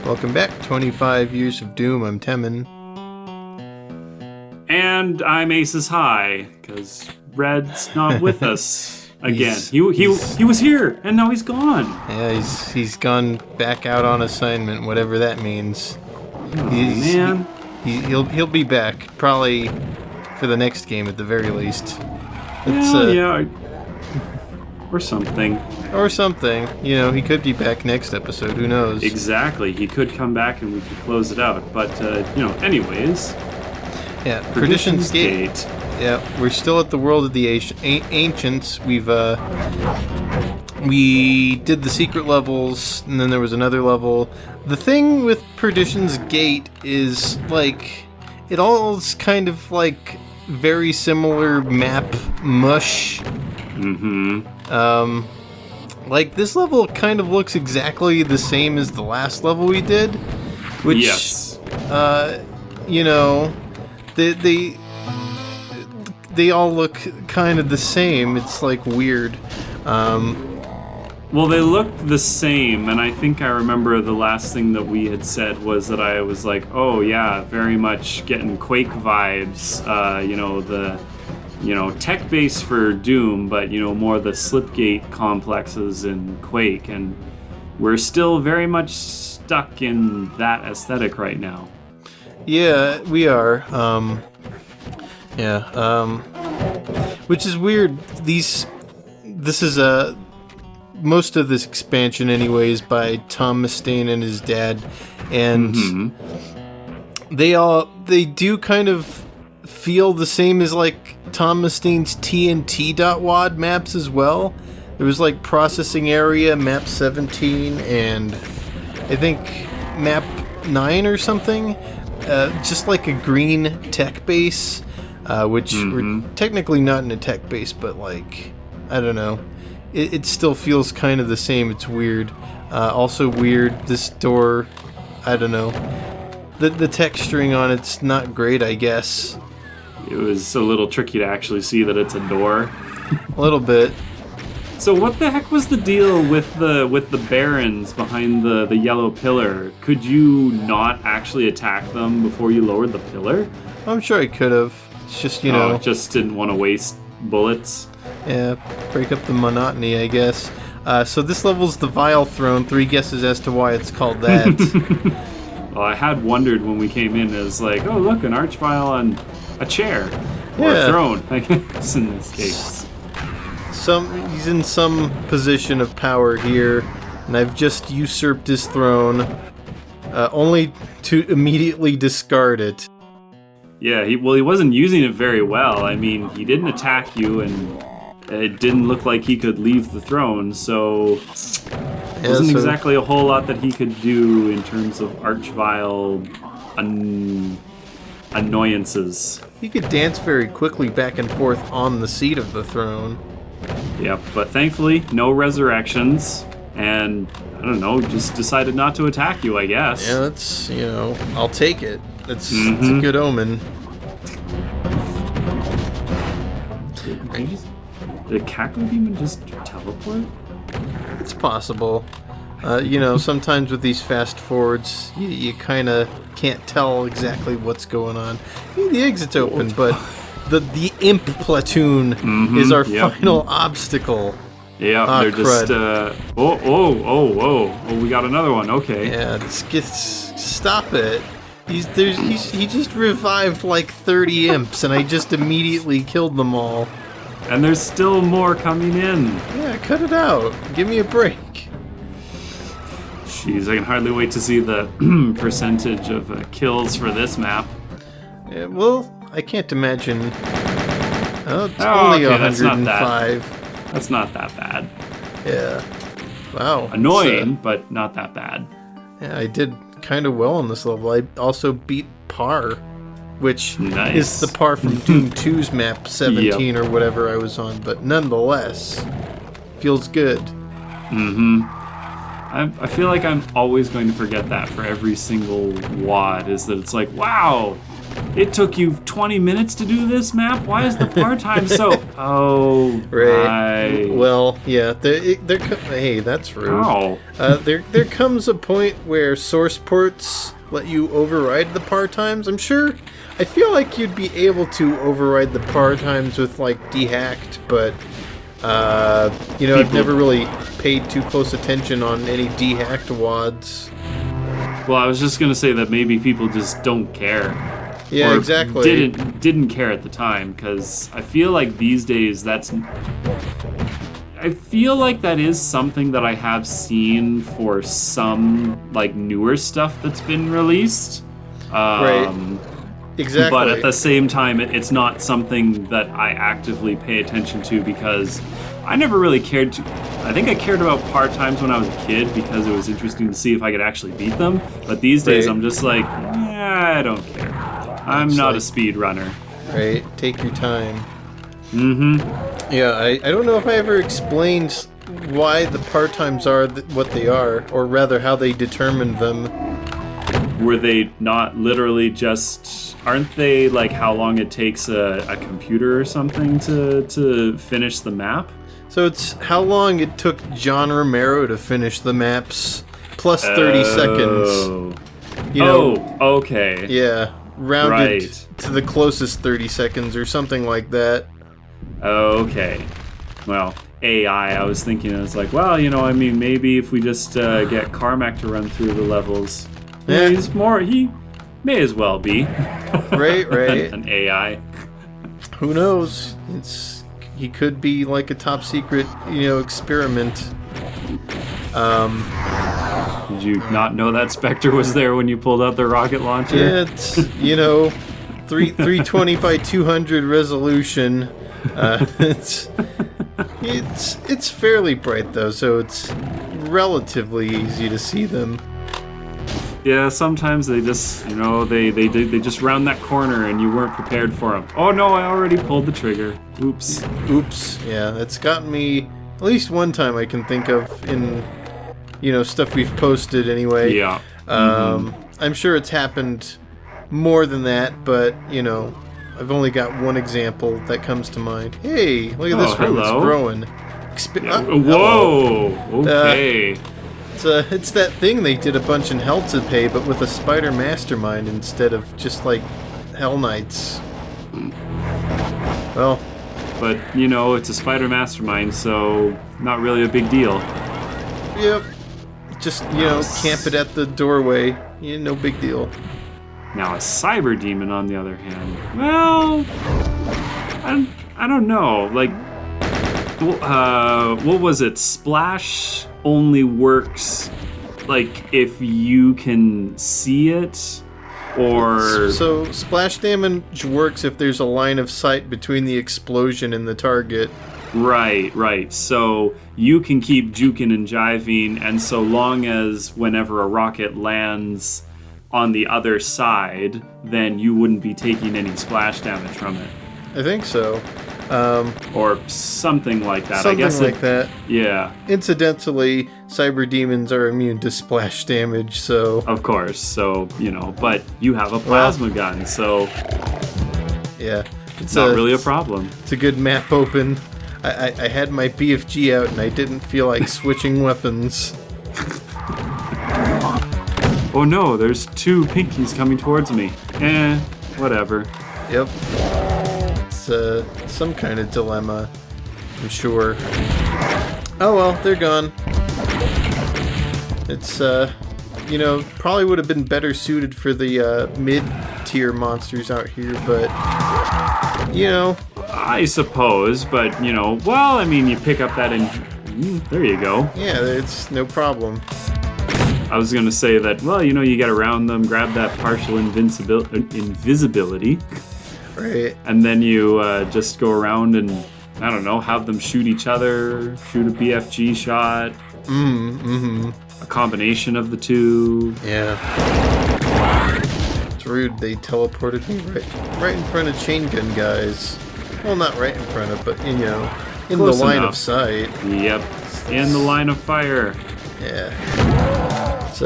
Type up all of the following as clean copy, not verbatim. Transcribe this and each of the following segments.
Welcome back, 25 Years of Doom. I'm Temin. And I'm Aces High, because Red's not with us again. He was here, and now he's gone. Yeah, he's gone back out on assignment, whatever that means. Man. He'll be back, probably for the next game at the very least. Yeah. Or something. Or something. You know, he could be back next episode, who knows? Exactly. He could come back and we could close it out. But, anyways. Yeah, Perdition's Gate. Yeah, we're still at the world of the ancients. We did the secret levels, and then there was another level. The thing with Perdition's Gate is, like, it all is kind of like very similar map mush. Mm-hmm. Like, this level kind of looks exactly the same as the last level we did, which, yes. They all look kind of the same. It's, like, weird. Well, they look the same, and I think I remember the last thing that we had said was that I was like, oh, yeah, very much getting Quake vibes, tech base for Doom, but, more the Slipgate complexes in Quake, and we're still very much stuck in that aesthetic right now. Yeah, we are. Which is weird. This is most of this expansion, anyways, by Tom Mustaine and his dad, and they do kind of feel the same as like Tom Mustaine's TNT.wad maps as well. There was like processing area map 17 and I think map 9 or something. Just like a green tech base, which we're technically not in a tech base, but like, I don't know. It still feels kind of the same. It's weird. Also weird, this door, I don't know. The texturing on it's not great, I guess. It was a little tricky to actually see that it's a door. A little bit. So what the heck was the deal with the barons behind the yellow pillar? Could you not actually attack them before you lowered the pillar? I'm sure I could have. It's just, just didn't want to waste bullets. Yeah, break up the monotony, I guess. So this level's the Vile Throne. 3 guesses as to why it's called that. Well, I had wondered when we came in, as like, oh look, an archvile on a chair. Or a throne, I guess, in this case. He's in some position of power here, and I've just usurped his throne, only to immediately discard it. Yeah, he wasn't using it very well. I mean, he didn't attack you, and it didn't look like he could leave the throne, so it wasn't exactly a whole lot that he could do in terms of archvile annoyances. He could dance very quickly back and forth on the seat of the throne. Yep, but thankfully, no resurrections, and, I don't know, just decided not to attack you, I guess. Yeah, that's, I'll take it. It's a good omen. Did Cackle Demon just teleport? It's possible. Sometimes with these fast forwards, you kind of can't tell exactly what's going on. I mean, the exit's open, but the imp platoon is our final obstacle. Yeah, they're just. We got another one. Okay. Yeah, stop it. He just revived like 30 imps, and I just immediately killed them all. And there's still more coming in. Yeah, cut it out. Give me a break. Jeez, I can hardly wait to see the percentage of kills for this map. Yeah, well, I can't imagine. Oh, it's only 105. That's not that bad. Yeah. Wow. Annoying, but not that bad. Yeah, I did kind of well on this level. I also beat Par, which is the Par from Doom 2's map 17 or whatever I was on, but nonetheless, feels good. I feel like I'm always going to forget that for every single WAD, is that it's like, wow, it took you 20 minutes to do this map? Why is the par time so... Oh, right. Well, yeah, hey, that's rude. Oh. There comes a point where source ports let you override the par times. I feel like you'd be able to override the par times with, like, dehacked, but, I've never really paid too close attention on any dehacked WODs. Well, I was just gonna say that maybe people just don't care. Yeah, or exactly. Didn't care at the time, because I feel like these days I feel like that is something that I have seen for some, like, newer stuff that's been released. Right. Exactly. But at the same time, it's not something that I actively pay attention to, because I never really cared to... I think I cared about par times when I was a kid because it was interesting to see if I could actually beat them. But these days, I'm just like, I don't care. I'm not a speed runner. Right. Take your time. Mm-hmm. Yeah, I don't know if I ever explained why the par times are what they are, or rather how they determined them. Were they not literally just... Aren't they like how long it takes a computer or something to finish the map? So it's how long it took John Romero to finish the maps, plus 30 seconds. Okay. Yeah, rounded to the closest 30 seconds or something like that. Okay. Well, AI, I was thinking, I was like, well, maybe if we just get Carmack to run through the levels. Yeah. He may as well be. Right. An AI. Who knows? He could be like a top secret, experiment. Did you not know that Spectre was there when you pulled out the rocket launcher? Yeah, it's 320 by 200 resolution. It's fairly bright though, so it's relatively easy to see them. Yeah, sometimes they just, they just round that corner and you weren't prepared for them. Oh no, I already pulled the trigger. Oops. Yeah, that's gotten me at least one time I can think of in, stuff we've posted anyway. Yeah. I'm sure it's happened more than that, but, I've only got one example that comes to mind. Hey, look at this room, it's growing. Whoa, okay. It's that thing they did a bunch in Hell to Pay, but with a spider mastermind instead of just like Hell Knights. Well, but it's a spider mastermind, so not really a big deal. Yep. Just camp it at the doorway. No big deal. Now a cyber demon, on the other hand, well, I don't know. Like, what was it? Splash only works like if you can see it, or so splash damage works if there's a line of sight between the explosion and the target. Right. So you can keep juking and jiving, and so long as whenever a rocket lands on the other side, then you wouldn't be taking any splash damage from it. I think so. Or something like that. Something I guess like that. Yeah. Incidentally, cyber demons are immune to splash damage, so... Of course, so, but you have a plasma gun, so... Yeah. It's not really a problem. It's a good map open. I had my BFG out and I didn't feel like switching weapons. Oh no, there's two pinkies coming towards me. Whatever. Yep. It's some kind of dilemma, I'm sure. Oh well, they're gone. It's, probably would have been better suited for the mid-tier monsters out here, but, I suppose, but, you pick up that there you go. Yeah, it's no problem. I was going to say that, you get around them, grab that partial invisibility. Right. And then you just go around and, I don't know, have them shoot each other, shoot a BFG shot. A combination of the two. Yeah. It's rude, they teleported me right in front of chain gun guys. Well, not right in front of, but, in Close the line enough. of sight. Yep. In the line of fire. Yeah. It's,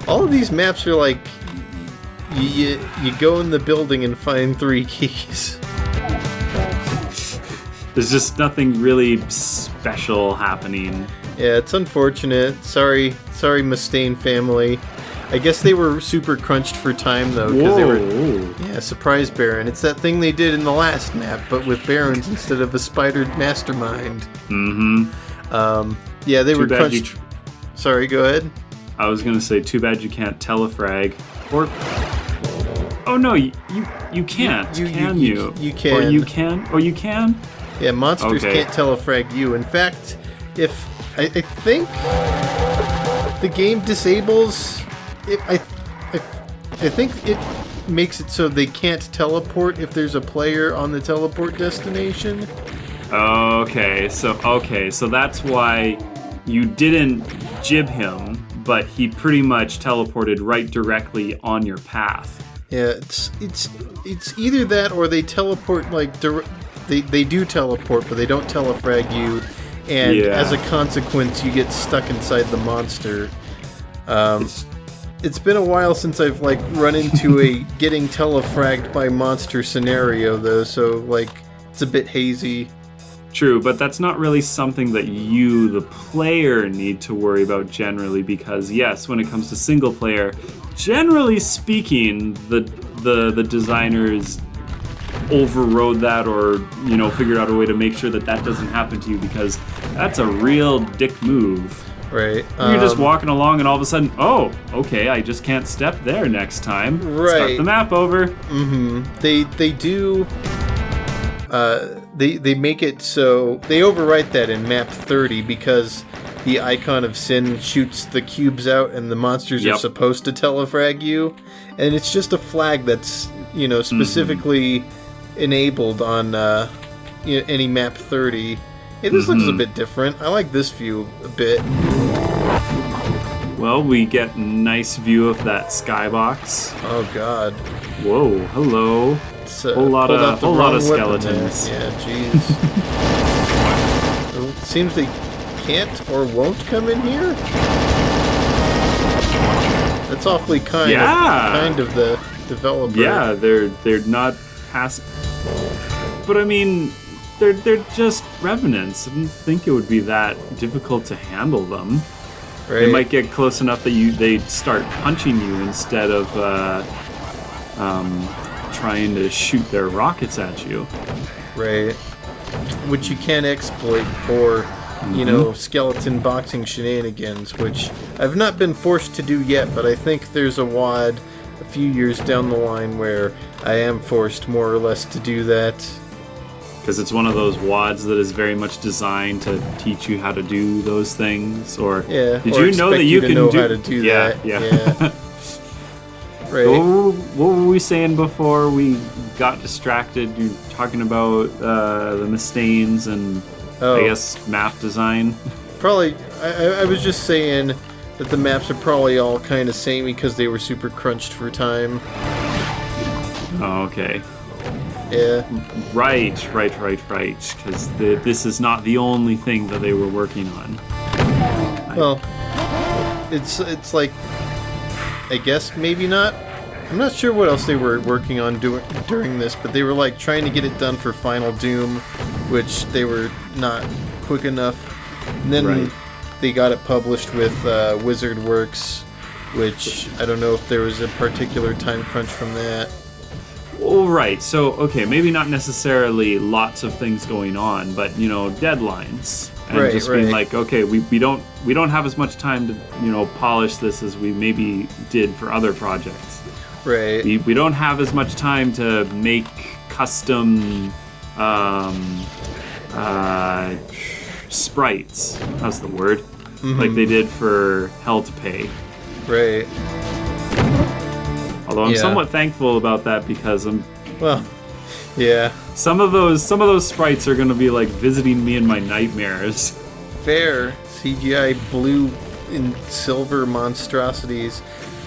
all of these maps are like, you go in the building and find 3 keys. There's just nothing really special happening. Yeah, it's unfortunate. Sorry, Mustaine family. I guess they were super crunched for time though, because they were. Yeah, surprise Baron. It's that thing they did in the last map, but with Barons instead of a spider mastermind. Mm-hmm. Yeah, they were crunched. Sorry, go ahead. I was gonna say, too bad you can't telefrag. Or oh no, you can't. Can you? You can. Or you can. Or you can. Yeah, monsters can't telefrag you. In fact, if I think the game disables it, I think it makes it so they can't teleport if there's a player on the teleport destination. Okay, so that's why you didn't jib him, but he pretty much teleported right directly on your path. Yeah, it's either that or they teleport like they do teleport, but they don't telefrag you, and as a consequence, you get stuck inside the monster. It's been a while since I've like run into a getting telefragged by monster scenario though, so like it's a bit hazy. True, but that's not really something that you, the player, need to worry about generally, because yes, when it comes to single player, generally speaking, the designers overrode that, or figured out a way to make sure that doesn't happen to you, because that's a real dick move. Right. You're just walking along and all of a sudden, oh, okay, I just can't step there next time. Right. Start the map over. Mm-hmm. They do. They make it so they overwrite that in map 30 because the icon of sin shoots the cubes out and the monsters are supposed to telefrag you, and it's just a flag that's specifically enabled on any map 30. Yeah, this looks a bit different. I like this view a bit. Well, we get a nice view of that skybox. Oh God. Whoa, hello. Whole lot of skeletons. Yeah, jeez. It seems they can't or won't come in here. That's awfully kind of the developer. Yeah, they're not passive. But I mean, they're just revenants. I didn't think it would be that difficult to handle them. Right. They might get close enough that they'd start punching you instead of trying to shoot their rockets at you. Right. Which you can exploit for, skeleton boxing shenanigans, which I've not been forced to do yet, but I think there's a WOD a few years down the line where I am forced more or less to do that. Because it's one of those WODs that is very much designed to teach you how to do those things, or did you know that you can know how to do that? Yeah. Right. What were we saying before we got distracted? You're talking about the Mustaines and I guess map design. Probably. I was just saying that the maps are probably all kind of samey because they were super crunched for time. Oh, okay. Yeah. Right. Because this is not the only thing that they were working on. Well, it's like, I guess maybe not. I'm not sure what else they were working on during this, but they were like trying to get it done for Final Doom, which they were not quick enough. And then they got it published with Wizard Works, which I don't know if there was a particular time crunch from that. Well, right. So, okay, maybe not necessarily lots of things going on, but deadlines. And just being like, okay, we don't have as much time to polish this as we maybe did for other projects. Right. We don't have as much time to make custom sprites. That's the word. Mm-hmm. Like they did for Hell to Pay. Right. Although I'm somewhat thankful about that because yeah. Some of those sprites are going to be like visiting me in my nightmares. Fair. CGI blue and silver monstrosities.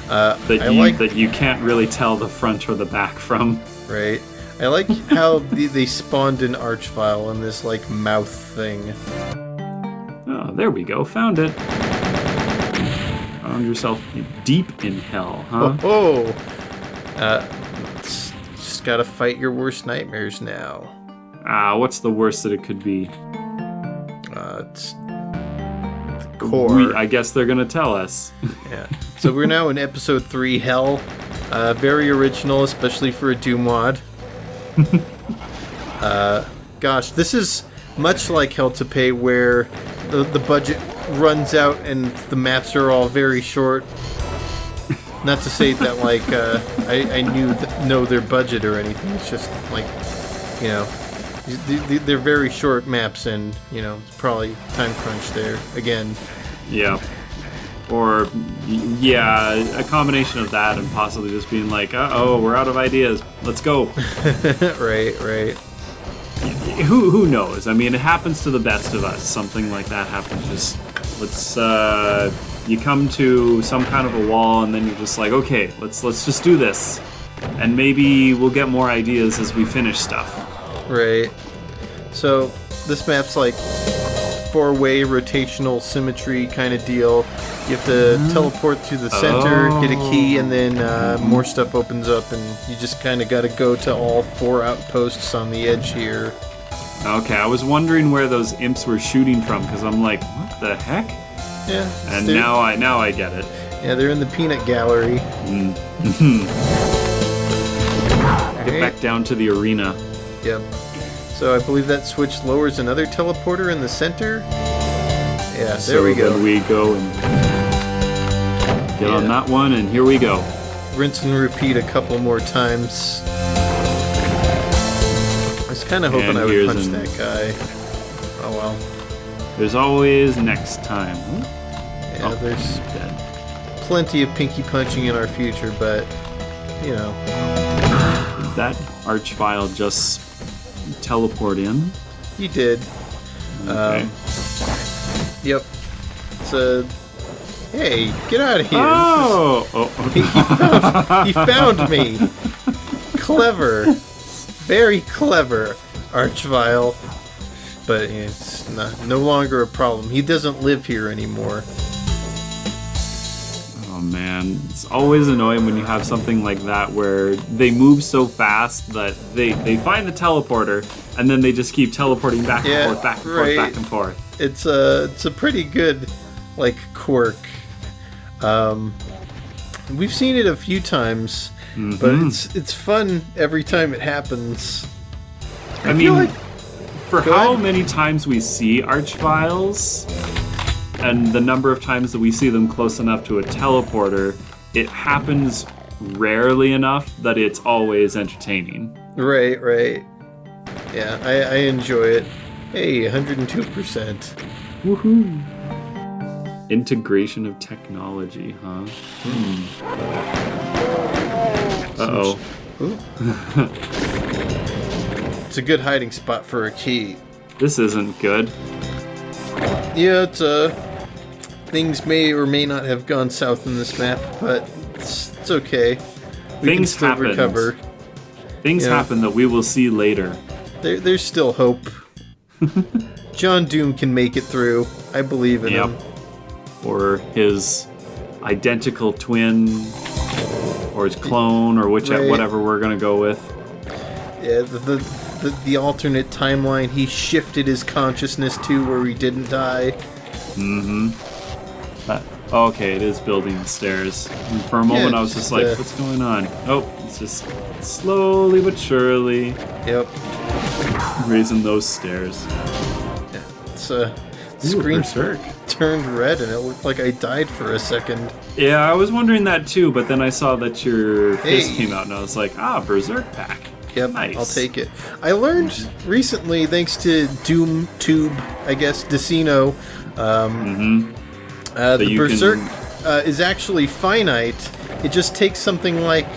That you can't really tell the front or the back from. Right. I like how they spawned an archvile in this like mouth thing. Oh, there we go. Found it. Found yourself deep in hell, huh? Oh. Just gotta fight your worst nightmares now. What's the worst that it could be? It's the core. I guess they're gonna tell us. Yeah. So we're now in episode 3, Hell. Very original, especially for a Doom mod. Gosh, this is much like Hell to Pay, where the budget runs out and the maps are all very short. Not to say that like I know their budget or anything. It's just like, you know, they're very short maps, and you know it's probably time crunch there again. Yeah. Or, yeah, a combination of that and possibly just being like, uh-oh, we're out of ideas. Let's go. Right. Who knows? I mean, it happens to the best of us. Something like that happens. Just, you come to some kind of a wall, and then you're just like, okay, let's just do this. And maybe we'll get more ideas as we finish stuff. Right. So, this map's like 4-way rotational symmetry kind of deal. You have to teleport to the center, get a key, and then more stuff opens up, and you just kind of got to go to all 4 outposts on the edge here. Okay, I was wondering where those imps were shooting from, because I'm like, what the heck? Yeah. And now I get it. Yeah, they're in the peanut gallery. Get back down to the arena. Yep. So I believe that switch lowers another teleporter in the center. Yeah, there we go. Then we go and get on that one, and here we go. Rinse and repeat a couple more times. I was kind of hoping I would punch that guy. Oh well. There's always next time. Yeah, there's plenty of pinky punching in our future, but, you know. Did that archvile just teleport in? He did. Okay. Yep. It's a... Hey, get out of here. Oh! He found me. Clever. Very clever, Archvile. But it's no longer a problem. He doesn't live here anymore. Oh man, it's always annoying when you have something like that where they move so fast that they find the teleporter and then they just keep teleporting back and forth, back and forth, back and forth. It's a pretty good like quirk. We've seen it a few times, but it's fun every time it happens. I mean, for how many times we see Archviles, and the number of times that we see them close enough to a teleporter, it happens rarely enough that it's always entertaining. Right. Yeah, I enjoy it. Hey, 102%. Woohoo! Integration of technology, huh? Uh-oh. It's a good hiding spot for a key. This isn't good. Yeah, things may or may not have gone south in this map, but it's okay. We can still recover. Things happen that we will see later. There's still hope. John Doom can make it through. I believe in him. Or his identical twin, or his clone, or whatever we're gonna go with. Yeah, the alternate timeline he shifted his consciousness to where he didn't die. Okay, it is building the stairs. And for a moment I was just like, what's going on? Oh, it's just slowly but surely. Yep. Raising those stairs. Yeah, it's screen turned red and it looked like I died for a second. Yeah, I was wondering that too, but then I saw that your fist came out and I was like, Berserk pack. Yep, nice. I'll take it. I learned recently, thanks to DoomTube, I guess, Decino, the Berserk is actually finite. It just takes something like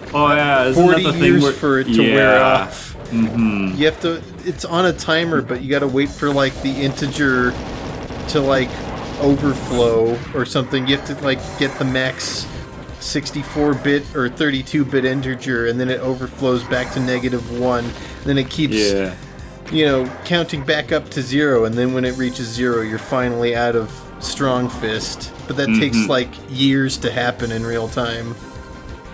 40 years for it to wear off. You have to. It's on a timer, but you got to wait for like the integer to like overflow or something. You have to like get the max 64-bit or 32-bit integer, and then it overflows back to -1. Then it keeps, counting back up to 0, and then when it reaches 0, you're finally out of Strong Fist. But that takes like years to happen in real time.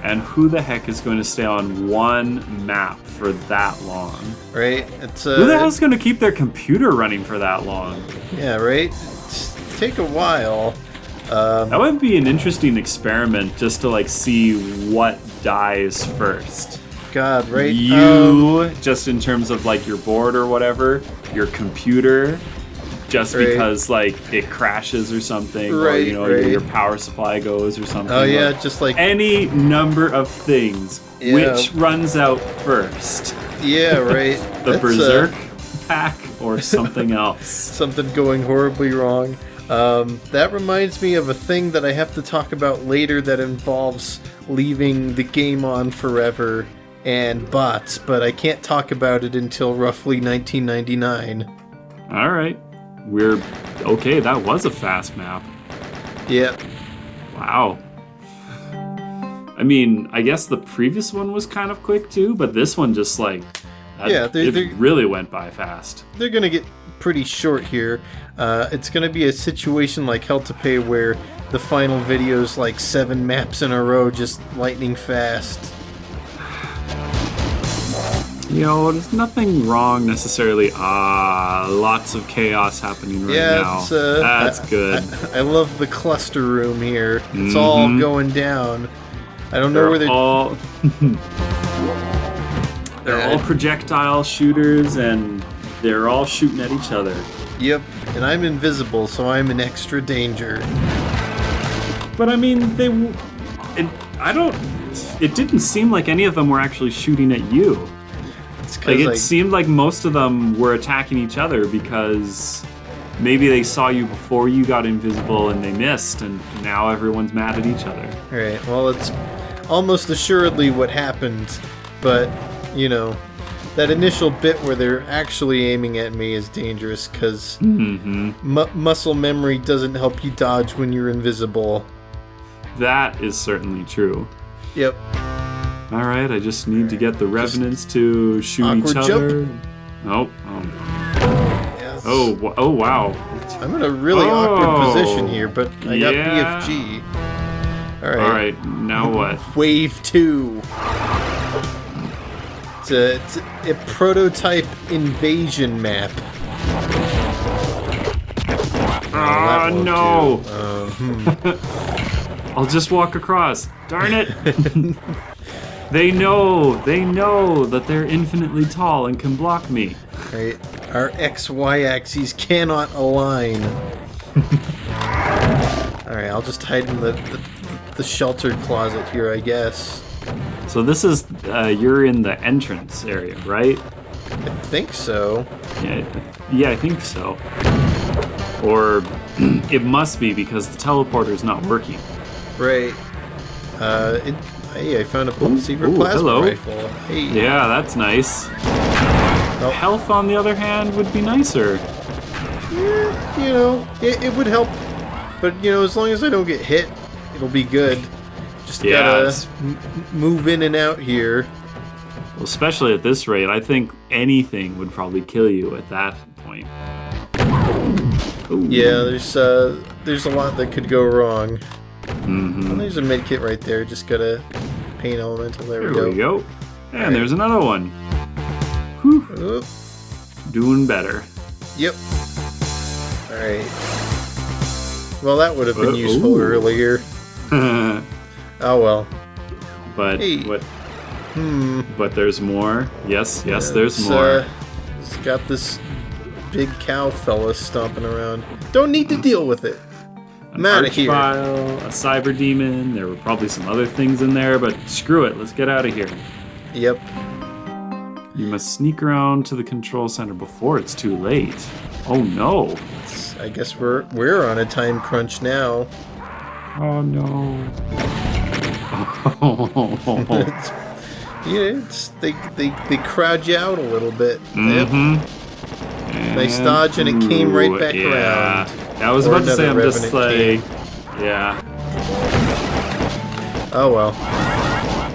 And who the heck is going to stay on one map for that long? Right? It's who the hell's going to keep their computer running for that long? Yeah, right? Take a while. That would be an interesting experiment just to like see what dies first. God, right? Just in terms of like your board or whatever, your computer, just because like it crashes or something, or your power supply goes or something. Oh yeah, just like any number of things. Which runs out first? Yeah, right. The Berserk pack or something else? Something going horribly wrong. That reminds me of a thing that I have to talk about later that involves leaving the game on forever and bots, but I can't talk about it until roughly 1999. All right. We're okay. That was a fast map. Yep. Wow. I mean, I guess the previous one was kind of quick too, but this one just like it really went by fast. They're gonna get pretty short here. It's gonna be a situation like Hell to Pay where the final video's like 7 maps in a row, just lightning fast. There's nothing wrong necessarily. Lots of chaos happening right now. That's good. I love the cluster room here. It's all going down. I don't know where they're all. They're all projectile shooters, and they're all shooting at each other. Yep, and I'm invisible, so I'm in extra danger. But I mean, it didn't seem like any of them were actually shooting at you. It seemed like most of them were attacking each other because maybe they saw you before you got invisible and they missed, and now everyone's mad at each other. Alright, well, it's almost assuredly what happened, but, that initial bit where they're actually aiming at me is dangerous because muscle memory doesn't help you dodge when you're invisible. That is certainly true. Yep. Alright, I just need to get the Revenants to shoot each other. Nope. Yes. Oh, wow. I'm in a really awkward position here, but I got BFG. Alright, now what? Wave 2. It's a prototype invasion map. No! I'll just walk across. Darn it! They know that they're infinitely tall and can block me. Right. Our XY axes cannot align. Alright, I'll just hide in the sheltered closet here, I guess. So this is, you're in the entrance area, right? I think so. Yeah, I think so. Or it must be because the teleporter's not working. Right. Hey, I found a secret plasma rifle. Hey. Yeah, that's nice. Oh. Health, on the other hand, would be nicer. Yeah, it would help. But, as long as I don't get hit, it'll be good. Just gotta move in and out here. Well, especially at this rate, I think anything would probably kill you at that point. Ooh. Yeah, there's a lot that could go wrong. Well, there's a medkit right there. Just gotta paint elemental. There we go. And there's another one. Whew. Oop. Doing better. Yep. Alright. Well, that would have been useful earlier. Oh well. But what? But there's more. Yes, there's more. It's got this big cow fella stomping around. Don't need to deal with it. I'm out of here. A cyber demon. There were probably some other things in there, but screw it. Let's get out of here. Yep. You must sneak around to the control center before it's too late. Oh no. I guess we're on a time crunch now. Oh no. They crowd you out a little bit. Yep. Nice dodge, and it came right back around. I was about to say, I'm just like, Oh well.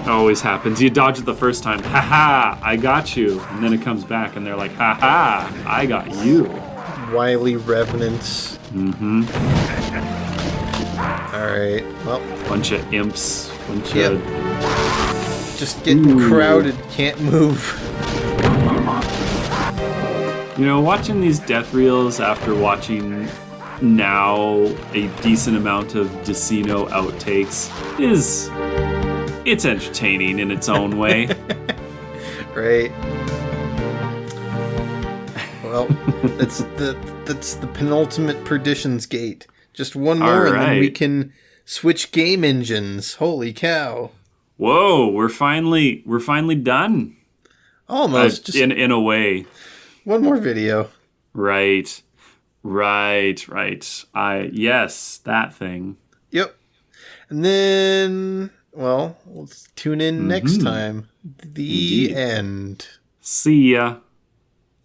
Always happens. You dodge it the first time. Haha, I got you. And then it comes back and they're like, haha, I got you. Wily revenants. Alright, well. Bunch of imps. Bunch of just getting crowded, can't move. You know, watching these death reels after watching now a decent amount of Decino outtakes it's entertaining in its own way. Right. Well, that's the penultimate Perdition's gate. Just one more, and then we can switch game engines. Holy cow! Whoa, we're finally done. Almost, just in a way. One more video. Right. Yes, that thing. Yep. And then, well, let's tune in next time. The Indeed. end. See ya.